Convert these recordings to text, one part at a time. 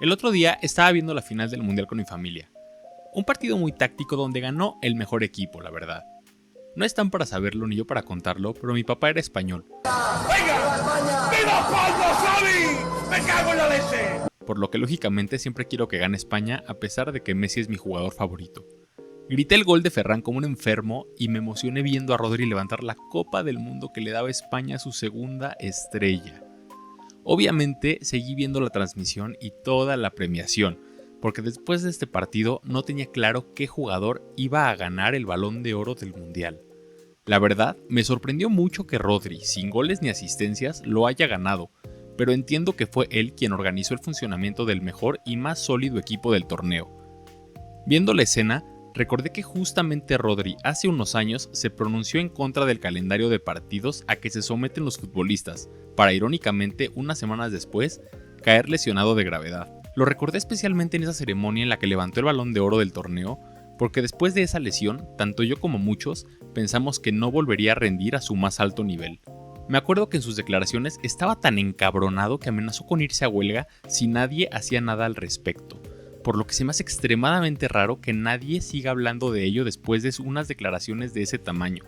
El otro día estaba viendo la final del Mundial con mi familia. Un partido muy táctico donde ganó el mejor equipo, la verdad. No están para saberlo ni yo para contarlo, pero mi papá era español. ¡Venga! ¡España! ¡Viva España, Xavi! ¡Me cago en la leche! Por lo que lógicamente siempre quiero que gane España a pesar de que Messi es mi jugador favorito. Grité el gol de Ferran como un enfermo y me emocioné viendo a Rodri levantar la Copa del Mundo que le daba a España su segunda estrella. Obviamente seguí viendo la transmisión y toda la premiación, porque después de este partido no tenía claro qué jugador iba a ganar el Balón de Oro del Mundial. La verdad, me sorprendió mucho que Rodri, sin goles ni asistencias, lo haya ganado, pero entiendo que fue él quien organizó el funcionamiento del mejor y más sólido equipo del torneo. Viendo la escena, recordé que justamente Rodri hace unos años se pronunció en contra del calendario de partidos a que se someten los futbolistas, para irónicamente, unas semanas después, caer lesionado de gravedad. Lo recordé especialmente en esa ceremonia en la que levantó el Balón de Oro del torneo, porque después de esa lesión, tanto yo como muchos pensamos que no volvería a rendir a su más alto nivel. Me acuerdo que en sus declaraciones estaba tan encabronado que amenazó con irse a huelga si nadie hacía nada al respecto, por lo que se me hace extremadamente raro que nadie siga hablando de ello después de unas declaraciones de ese tamaño.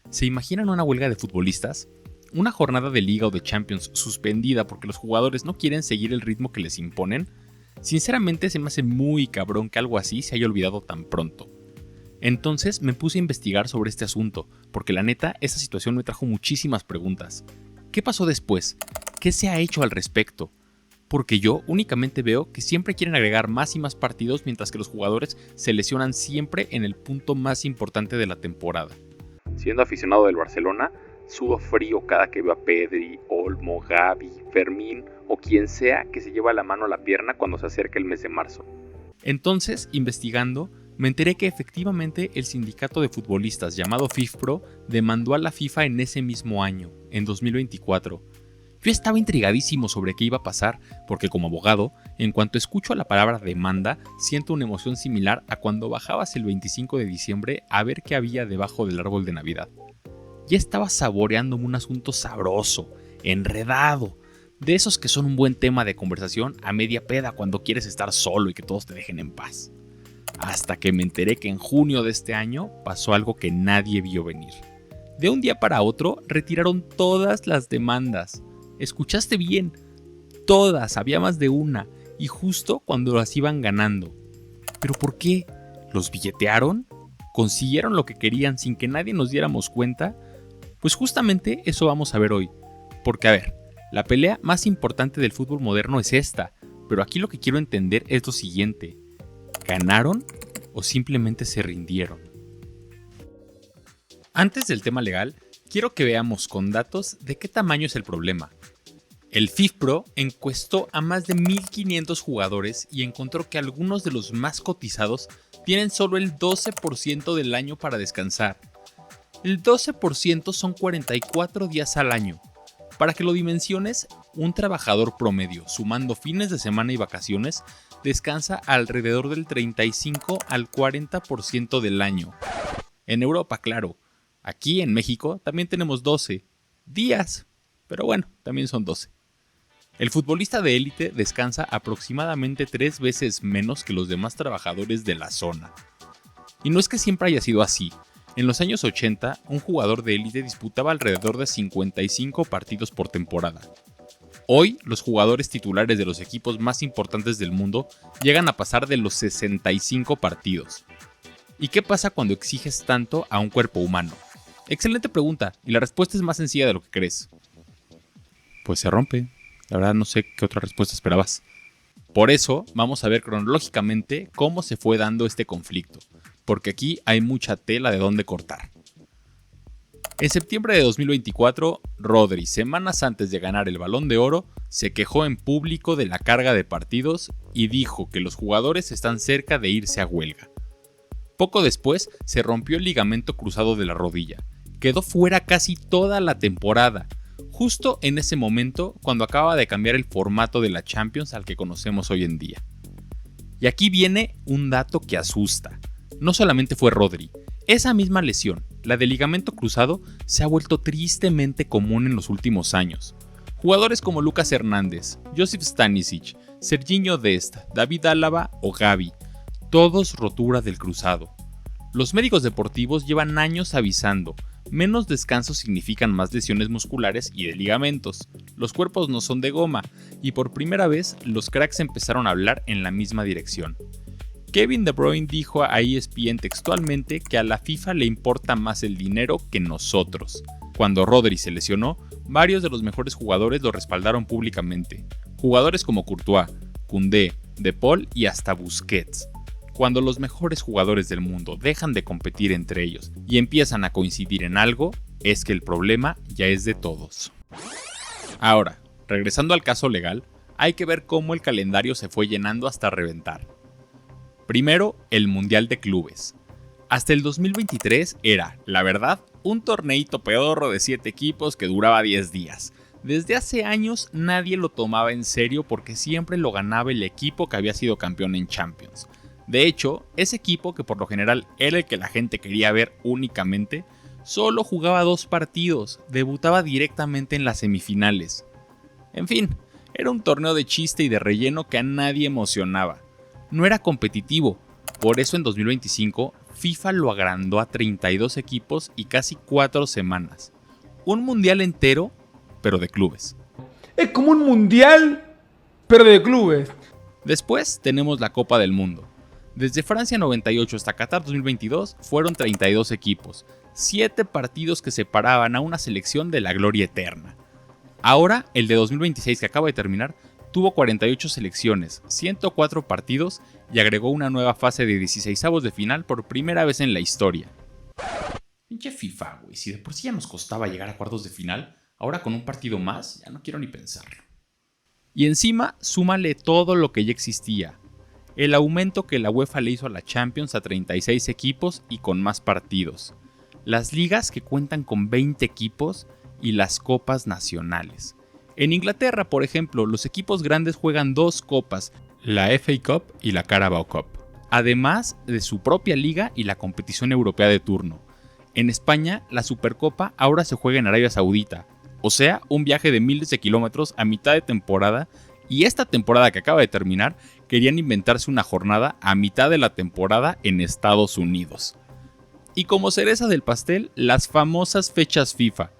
¿Se imaginan una huelga de futbolistas? ¿Una jornada de Liga o de Champions suspendida porque los jugadores no quieren seguir el ritmo que les imponen? Sinceramente se me hace muy cabrón que algo así se haya olvidado tan pronto. Entonces me puse a investigar sobre este asunto, porque la neta, esa situación me trajo muchísimas preguntas. ¿Qué pasó después? ¿Qué se ha hecho al respecto? Porque yo únicamente veo que siempre quieren agregar más y más partidos mientras que los jugadores se lesionan siempre en el punto más importante de la temporada. Siendo aficionado del Barcelona, sudo frío cada que veo a Pedri, Olmo, Gavi, Fermín o quien sea que se lleva la mano a la pierna cuando se acerca el mes de marzo. Entonces, investigando, me enteré que efectivamente el sindicato de futbolistas llamado FIFPro demandó a la FIFA en ese mismo año, en 2024. Yo estaba intrigadísimo sobre qué iba a pasar, porque como abogado, en cuanto escucho la palabra demanda, siento una emoción similar a cuando bajabas el 25 de diciembre a ver qué había debajo del árbol de Navidad. Ya estaba saboreándome un asunto sabroso, enredado, de esos que son un buen tema de conversación a media peda cuando quieres estar solo y que todos te dejen en paz. Hasta que me enteré que en junio de este año pasó algo que nadie vio venir. De un día para otro retiraron todas las demandas. Escuchaste bien, todas, había más de una, y justo cuando las iban ganando. ¿Pero por qué? ¿Los billetearon? ¿Consiguieron lo que querían sin que nadie nos diéramos cuenta? Pues justamente eso vamos a ver hoy. Porque a ver, la pelea más importante del fútbol moderno es esta, pero aquí lo que quiero entender es lo siguiente. ¿Ganaron o simplemente se rindieron? Antes del tema legal, quiero que veamos con datos de qué tamaño es el problema. El FIFPro encuestó a más de 1.500 jugadores y encontró que algunos de los más cotizados tienen solo el 12% del año para descansar. El 12% son 44 días al año. Para que lo dimensiones, un trabajador promedio, sumando fines de semana y vacaciones, descansa alrededor del 35 al 40% del año. En Europa, claro. Aquí en México también tenemos 12 días, pero bueno, también son 12. El futbolista de élite descansa aproximadamente 3 veces menos que los demás trabajadores de la zona. Y no es que siempre haya sido así. En los años 80, un jugador de élite disputaba alrededor de 55 partidos por temporada. Hoy, los jugadores titulares de los equipos más importantes del mundo llegan a pasar de los 65 partidos. ¿Y qué pasa cuando exiges tanto a un cuerpo humano? Excelente pregunta, y la respuesta es más sencilla de lo que crees. Pues se rompe. La verdad no sé qué otra respuesta esperabas. Por eso vamos a ver cronológicamente cómo se fue dando este conflicto, porque aquí hay mucha tela de dónde cortar. En septiembre de 2024, Rodri, semanas antes de ganar el Balón de Oro, se quejó en público de la carga de partidos y dijo que los jugadores están cerca de irse a huelga. Poco después se rompió el ligamento cruzado de la rodilla. Quedó fuera casi toda la temporada, justo en ese momento cuando acaba de cambiar el formato de la Champions al que conocemos hoy en día. Y aquí viene un dato que asusta. No solamente fue Rodri, esa misma lesión, la del ligamento cruzado, se ha vuelto tristemente común en los últimos años. Jugadores como Lucas Hernández, Josip Stanisic, Serginho Dest, David Álava o Gavi, todos rotura del cruzado. Los médicos deportivos llevan años avisando, menos descanso significan más lesiones musculares y de ligamentos, los cuerpos no son de goma, y por primera vez los cracks empezaron a hablar en la misma dirección. Kevin De Bruyne dijo a ESPN textualmente que a la FIFA le importa más el dinero que nosotros. Cuando Rodri se lesionó, varios de los mejores jugadores lo respaldaron públicamente. Jugadores como Courtois, Koundé, De Paul y hasta Busquets. Cuando los mejores jugadores del mundo dejan de competir entre ellos y empiezan a coincidir en algo, es que el problema ya es de todos. Ahora, regresando al caso legal, hay que ver cómo el calendario se fue llenando hasta reventar. Primero, el Mundial de Clubes. Hasta el 2023 era, la verdad, un torneito pedorro de 7 equipos que duraba 10 días. Desde hace años nadie lo tomaba en serio porque siempre lo ganaba el equipo que había sido campeón en Champions. De hecho, ese equipo, que por lo general era el que la gente quería ver únicamente, solo jugaba 2 partidos, debutaba directamente en las semifinales. En fin, era un torneo de chiste y de relleno que a nadie emocionaba. No era competitivo, por eso en 2025 FIFA lo agrandó a 32 equipos y casi 4 semanas. Un mundial entero, pero de clubes. Es como un mundial, pero de clubes. Después tenemos la Copa del Mundo. Desde Francia 98 hasta Qatar 2022 fueron 32 equipos, 7 partidos que separaban a una selección de la gloria eterna. Ahora, el de 2026 que acaba de terminar, tuvo 48 selecciones, 104 partidos y agregó una nueva fase de 16avos de final por primera vez en la historia. Pinche FIFA, güey, si de por sí ya nos costaba llegar a cuartos de final, ahora con un partido más, ya no quiero ni pensarlo. Y encima, súmale todo lo que ya existía. El aumento que la UEFA le hizo a la Champions a 36 equipos y con más partidos. Las ligas que cuentan con 20 equipos y las copas nacionales. En Inglaterra, por ejemplo, los equipos grandes juegan 2 copas, la FA Cup y la Carabao Cup, además de su propia liga y la competición europea de turno. En España, la Supercopa ahora se juega en Arabia Saudita, o sea, un viaje de miles de kilómetros a mitad de temporada, y esta temporada que acaba de terminar, querían inventarse una jornada a mitad de la temporada en Estados Unidos. Y como cereza del pastel, las famosas fechas FIFA.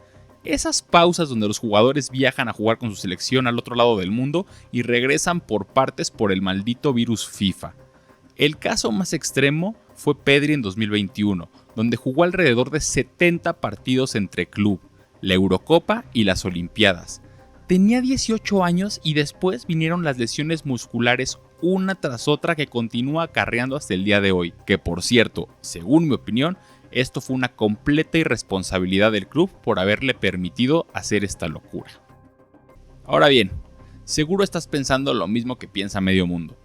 Esas pausas donde los jugadores viajan a jugar con su selección al otro lado del mundo y regresan por partes por el maldito virus FIFA. El caso más extremo fue Pedri en 2021, donde jugó alrededor de 70 partidos entre club, la Eurocopa y las Olimpiadas. Tenía 18 años y después vinieron las lesiones musculares una tras otra que continúa acarreando hasta el día de hoy, que por cierto, según mi opinión, esto fue una completa irresponsabilidad del club por haberle permitido hacer esta locura. Ahora bien, seguro estás pensando lo mismo que piensa medio mundo.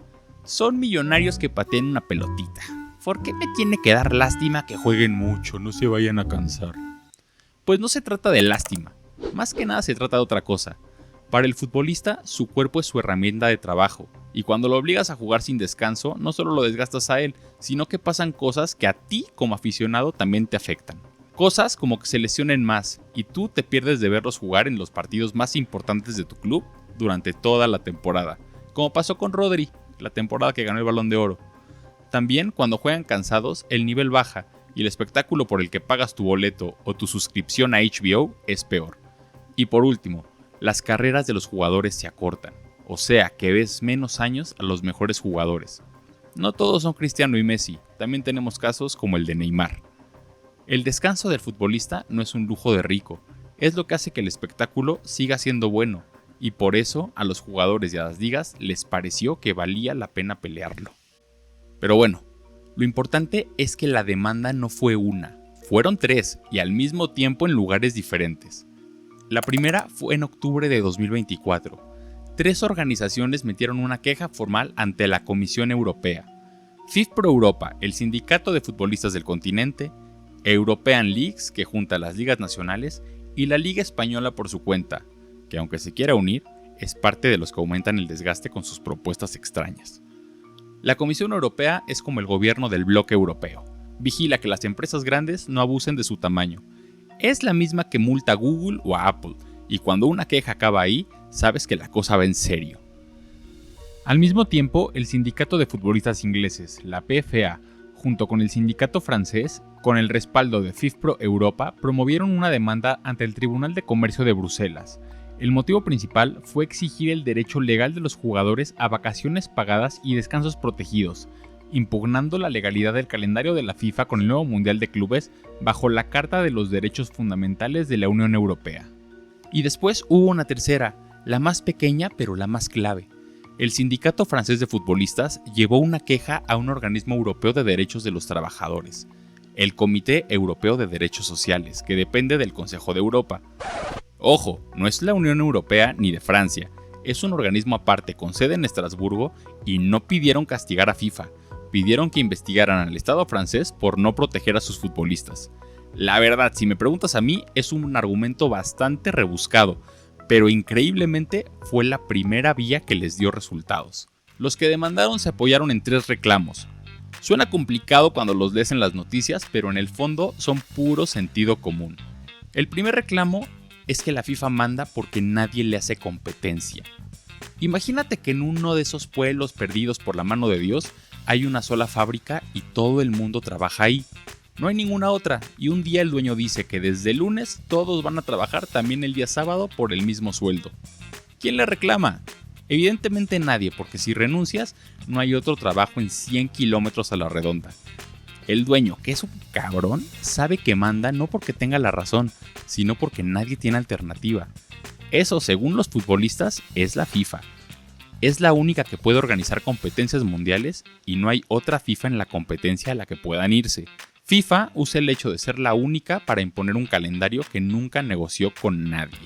Son millonarios que patean una pelotita. ¿Por qué me tiene que dar lástima que jueguen mucho, no se vayan a cansar? Pues no se trata de lástima, más que nada se trata de otra cosa. Para el futbolista, su cuerpo es su herramienta de trabajo, y cuando lo obligas a jugar sin descanso, no solo lo desgastas a él, sino que pasan cosas que a ti como aficionado también te afectan. Cosas como que se lesionen más, y tú te pierdes de verlos jugar en los partidos más importantes de tu club durante toda la temporada, como pasó con Rodri, la temporada que ganó el Balón de Oro. También cuando juegan cansados, el nivel baja, y el espectáculo por el que pagas tu boleto o tu suscripción a HBO es peor. Y por último, las carreras de los jugadores se acortan, o sea que ves menos años a los mejores jugadores. No todos son Cristiano y Messi, también tenemos casos como el de Neymar. El descanso del futbolista no es un lujo de rico, es lo que hace que el espectáculo siga siendo bueno, y por eso a los jugadores y a las ligas les pareció que valía la pena pelearlo. Pero bueno, lo importante es que la demanda no fue una, fueron 3 y al mismo tiempo en lugares diferentes. La primera fue en octubre de 2024. 3 organizaciones metieron una queja formal ante la Comisión Europea. FIFPro Europa, el sindicato de futbolistas del continente, European Leagues, que junta las ligas nacionales, y la Liga Española por su cuenta, que aunque se quiera unir, es parte de los que aumentan el desgaste con sus propuestas extrañas. La Comisión Europea es como el gobierno del bloque europeo. Vigila que las empresas grandes no abusen de su tamaño. Es la misma que multa a Google o a Apple, y cuando una queja acaba ahí, sabes que la cosa va en serio. Al mismo tiempo, el sindicato de futbolistas ingleses, la PFA, junto con el sindicato francés, con el respaldo de FIFPro Europa, promovieron una demanda ante el Tribunal de Comercio de Bruselas. El motivo principal fue exigir el derecho legal de los jugadores a vacaciones pagadas y descansos protegidos, impugnando la legalidad del calendario de la FIFA con el nuevo Mundial de Clubes bajo la Carta de los Derechos Fundamentales de la Unión Europea. Y después hubo una tercera, la más pequeña pero la más clave. El Sindicato Francés de Futbolistas llevó una queja a un organismo europeo de derechos de los trabajadores, el Comité Europeo de Derechos Sociales, que depende del Consejo de Europa. Ojo, no es la Unión Europea ni de Francia, es un organismo aparte con sede en Estrasburgo y no pidieron castigar a FIFA, pidieron que investigaran al Estado francés por no proteger a sus futbolistas. La verdad, si me preguntas a mí, es un argumento bastante rebuscado, pero increíblemente fue la primera vía que les dio resultados. Los que demandaron se apoyaron en 3 reclamos. Suena complicado cuando los lees en las noticias, pero en el fondo son puro sentido común. El primer reclamo es que la FIFA manda porque nadie le hace competencia. Imagínate que en uno de esos pueblos perdidos por la mano de Dios hay una sola fábrica y todo el mundo trabaja ahí. No hay ninguna otra, y un día el dueño dice que desde el lunes todos van a trabajar también el día sábado por el mismo sueldo. ¿Quién le reclama? Evidentemente nadie, porque si renuncias, no hay otro trabajo en 100 kilómetros a la redonda. El dueño, que es un cabrón, sabe que manda no porque tenga la razón, sino porque nadie tiene alternativa. Eso, según los futbolistas, es la FIFA. Es la única que puede organizar competencias mundiales y no hay otra FIFA en la competencia a la que puedan irse. FIFA usa el hecho de ser la única para imponer un calendario que nunca negoció con nadie.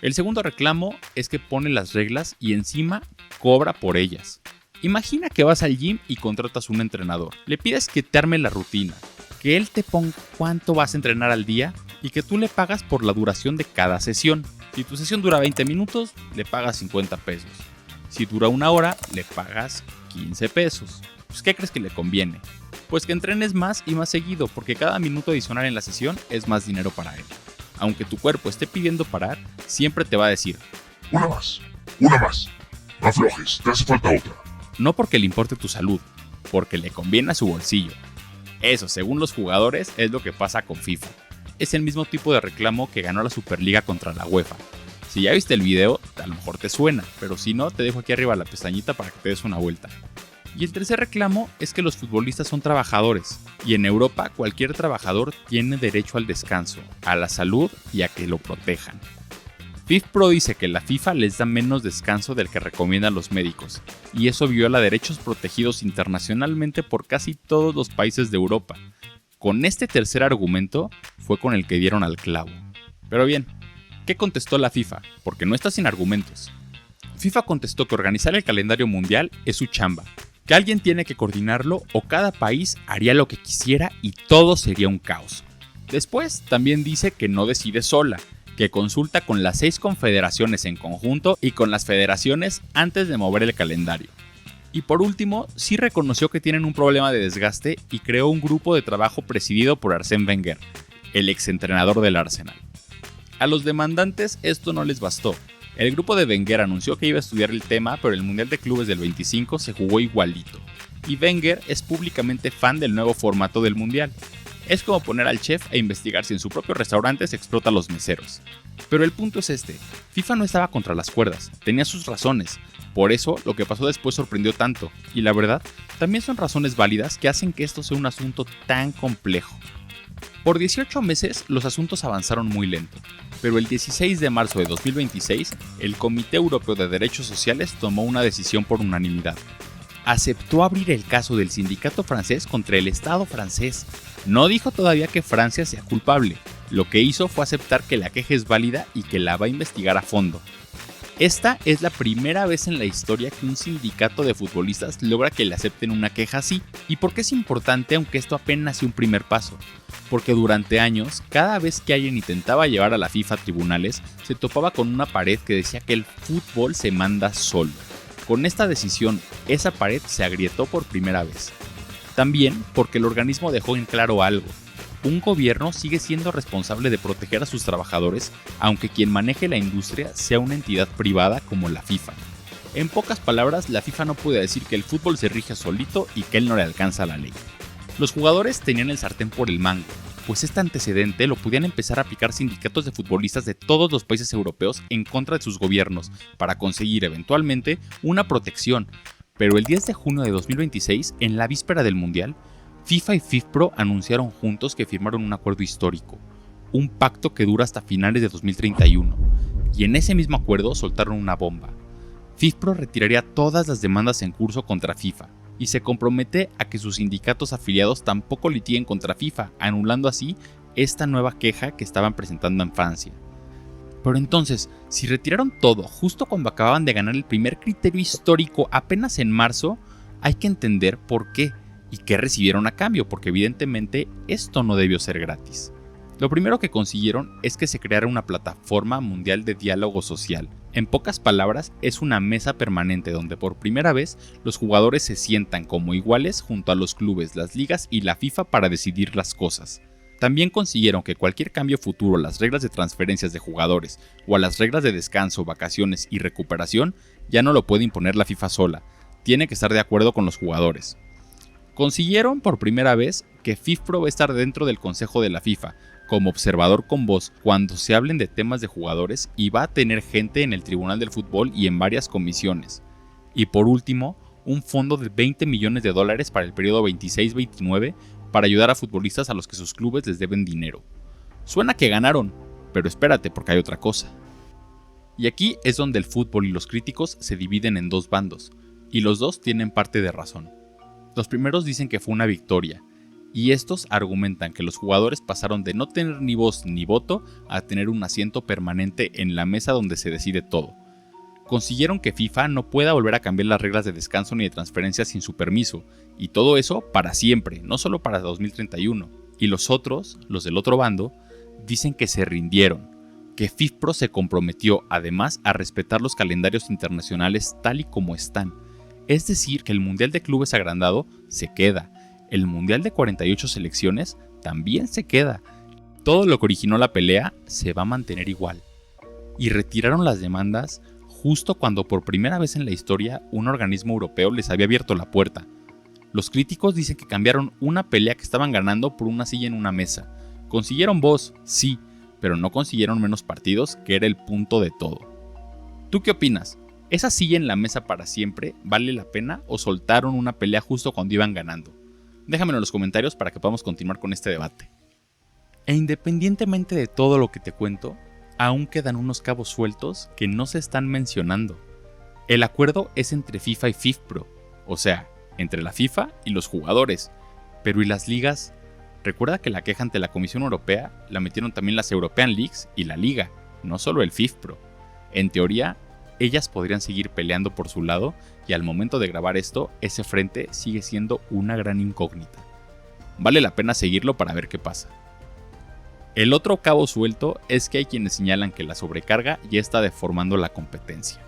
El segundo reclamo es que pone las reglas y encima cobra por ellas. Imagina que vas al gym y contratas un entrenador. Le pides que te arme la rutina, que él te ponga cuánto vas a entrenar al día y que tú le pagas por la duración de cada sesión. Si tu sesión dura 20 minutos, le pagas 50 pesos. Si dura 1 hora, le pagas 15 pesos. Pues, ¿qué crees que le conviene? Pues que entrenes más y más seguido, porque cada minuto adicional en la sesión es más dinero para él. Aunque tu cuerpo esté pidiendo parar, siempre te va a decir: una más, no aflojes, te hace falta otra. No porque le importe tu salud, porque le conviene a su bolsillo. Eso, según los jugadores, es lo que pasa con FIFA. Es el mismo tipo de reclamo que ganó la Superliga contra la UEFA. Si ya viste el video, a lo mejor te suena, pero si no, te dejo aquí arriba la pestañita para que te des una vuelta. Y el tercer reclamo es que los futbolistas son trabajadores, y en Europa cualquier trabajador tiene derecho al descanso, a la salud y a que lo protejan. FIFPro dice que la FIFA les da menos descanso del que recomiendan los médicos, y eso viola derechos protegidos internacionalmente por casi todos los países de Europa. Con este tercer argumento fue con el que dieron al clavo. Pero bien, ¿qué contestó la FIFA? Porque no está sin argumentos. FIFA contestó que organizar el calendario mundial es su chamba, que alguien tiene que coordinarlo o cada país haría lo que quisiera y todo sería un caos. Después también dice que no decide sola, que consulta con las 6 confederaciones en conjunto y con las federaciones antes de mover el calendario. Y por último, sí reconoció que tienen un problema de desgaste y creó un grupo de trabajo presidido por Arsène Wenger, el exentrenador del Arsenal. A los demandantes esto no les bastó. El grupo de Wenger anunció que iba a estudiar el tema, pero el Mundial de Clubes del 25 se jugó igualito. Y Wenger es públicamente fan del nuevo formato del Mundial. Es como poner al chef a investigar si en su propio restaurante se explota a los meseros. Pero el punto es este, FIFA no estaba contra las cuerdas, tenía sus razones. Por eso lo que pasó después sorprendió tanto, y la verdad, también son razones válidas que hacen que esto sea un asunto tan complejo. Por 18 meses los asuntos avanzaron muy lento, pero el 16 de marzo de 2026, el Comité Europeo de Derechos Sociales tomó una decisión por unanimidad. Aceptó abrir el caso del sindicato francés contra el Estado francés. No dijo todavía que Francia sea culpable, lo que hizo fue aceptar que la queja es válida y que la va a investigar a fondo. Esta es la primera vez en la historia que un sindicato de futbolistas logra que le acepten una queja así. ¿Y por qué es importante aunque esto apenas sea un primer paso? Porque durante años, cada vez que alguien intentaba llevar a la FIFA a tribunales, se topaba con una pared que decía que el fútbol se manda solo. Con esta decisión, esa pared se agrietó por primera vez. También porque el organismo dejó en claro algo. Un gobierno sigue siendo responsable de proteger a sus trabajadores, aunque quien maneje la industria sea una entidad privada como la FIFA. En pocas palabras, la FIFA no puede decir que el fútbol se rige solito y que él no le alcanza la ley. Los jugadores tenían el sartén por el mango, pues este antecedente lo podían empezar a aplicar sindicatos de futbolistas de todos los países europeos en contra de sus gobiernos para conseguir eventualmente una protección. Pero el 10 de junio de 2026, en la víspera del Mundial, FIFA y FIFPro anunciaron juntos que firmaron un acuerdo histórico, un pacto que dura hasta finales de 2031, y en ese mismo acuerdo soltaron una bomba. FIFPro retiraría todas las demandas en curso contra FIFA, y se compromete a que sus sindicatos afiliados tampoco litiguen contra FIFA, anulando así esta nueva queja que estaban presentando en Francia. Pero entonces, si retiraron todo justo cuando acababan de ganar el primer criterio histórico apenas en marzo, hay que entender por qué y qué recibieron a cambio, porque evidentemente esto no debió ser gratis. Lo primero que consiguieron es que se creara una plataforma mundial de diálogo social. En pocas palabras, es una mesa permanente donde por primera vez los jugadores se sientan como iguales junto a los clubes, las ligas y la FIFA para decidir las cosas. También consiguieron que cualquier cambio futuro a las reglas de transferencias de jugadores o a las reglas de descanso, vacaciones y recuperación ya no lo puede imponer la FIFA sola, tiene que estar de acuerdo con los jugadores. Consiguieron por primera vez que FIFPro va a estar dentro del consejo de la FIFA, como observador con voz cuando se hablen de temas de jugadores y va a tener gente en el Tribunal del Fútbol y en varias comisiones. Y por último, un fondo de $20 millones para el periodo 26-29 para ayudar a futbolistas a los que sus clubes les deben dinero. Suena que ganaron, pero espérate porque hay otra cosa. Y aquí es donde el fútbol y los críticos se dividen en dos bandos, y los dos tienen parte de razón. Los primeros dicen que fue una victoria, y estos argumentan que los jugadores pasaron de no tener ni voz ni voto a tener un asiento permanente en la mesa donde se decide todo. Consiguieron que FIFA no pueda volver a cambiar las reglas de descanso ni de transferencia sin su permiso, y todo eso para siempre, no solo para 2031. Y los otros, los del otro bando, dicen que se rindieron, que FIFPro se comprometió además a respetar los calendarios internacionales tal y como están. Es decir, que el Mundial de Clubes agrandado se queda. El Mundial de 48 selecciones también se queda. Todo lo que originó la pelea se va a mantener igual. Y retiraron las demandas justo cuando por primera vez en la historia un organismo europeo les había abierto la puerta. Los críticos dicen que cambiaron una pelea que estaban ganando por una silla en una mesa. Consiguieron voz, sí, pero no consiguieron menos partidos, que era el punto de todo. ¿Tú qué opinas? ¿Esa silla en la mesa para siempre vale la pena o soltaron una pelea justo cuando iban ganando? Déjamelo en los comentarios para que podamos continuar con este debate. E independientemente de todo lo que te cuento, aún quedan unos cabos sueltos que no se están mencionando. El acuerdo es entre FIFA y FIFPro, o sea, entre la FIFA y los jugadores. Pero ¿y las ligas? Recuerda que la queja ante la Comisión Europea la metieron también las European Leagues y la Liga, no solo el FIFPro. En teoría, ellas podrían seguir peleando por su lado y al momento de grabar esto, ese frente sigue siendo una gran incógnita. Vale la pena seguirlo para ver qué pasa. El otro cabo suelto es que hay quienes señalan que la sobrecarga ya está deformando la competencia.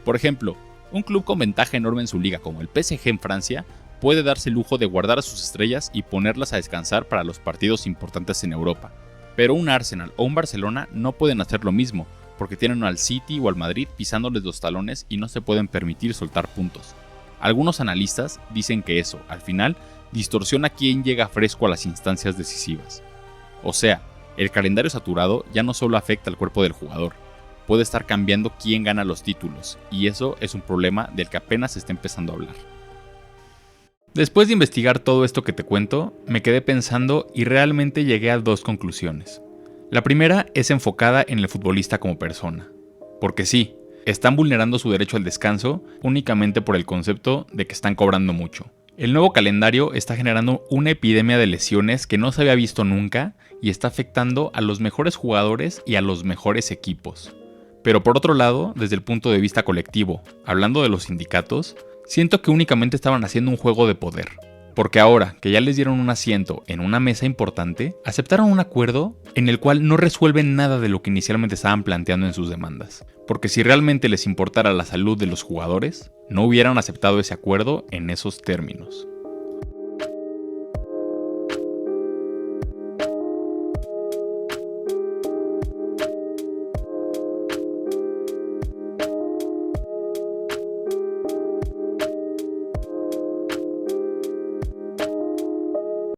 Por ejemplo, un club con ventaja enorme en su liga como el PSG en Francia puede darse el lujo de guardar a sus estrellas y ponerlas a descansar para los partidos importantes en Europa. Pero un Arsenal o un Barcelona no pueden hacer lo mismo, porque tienen al City o al Madrid pisándoles los talones y no se pueden permitir soltar puntos. Algunos analistas dicen que eso, al final, distorsiona quién llega fresco a las instancias decisivas. O sea, el calendario saturado ya no solo afecta al cuerpo del jugador, puede estar cambiando quién gana los títulos, y eso es un problema del que apenas se está empezando a hablar. Después de investigar todo esto que te cuento, me quedé pensando y realmente llegué a dos conclusiones. La primera es enfocada en el futbolista como persona. Porque sí, están vulnerando su derecho al descanso únicamente por el concepto de que están cobrando mucho. El nuevo calendario está generando una epidemia de lesiones que no se había visto nunca y está afectando a los mejores jugadores y a los mejores equipos. Pero por otro lado, desde el punto de vista colectivo, hablando de los sindicatos, siento que únicamente estaban haciendo un juego de poder. Porque ahora que ya les dieron un asiento en una mesa importante, aceptaron un acuerdo en el cual no resuelven nada de lo que inicialmente estaban planteando en sus demandas. Porque si realmente les importara la salud de los jugadores, no hubieran aceptado ese acuerdo en esos términos.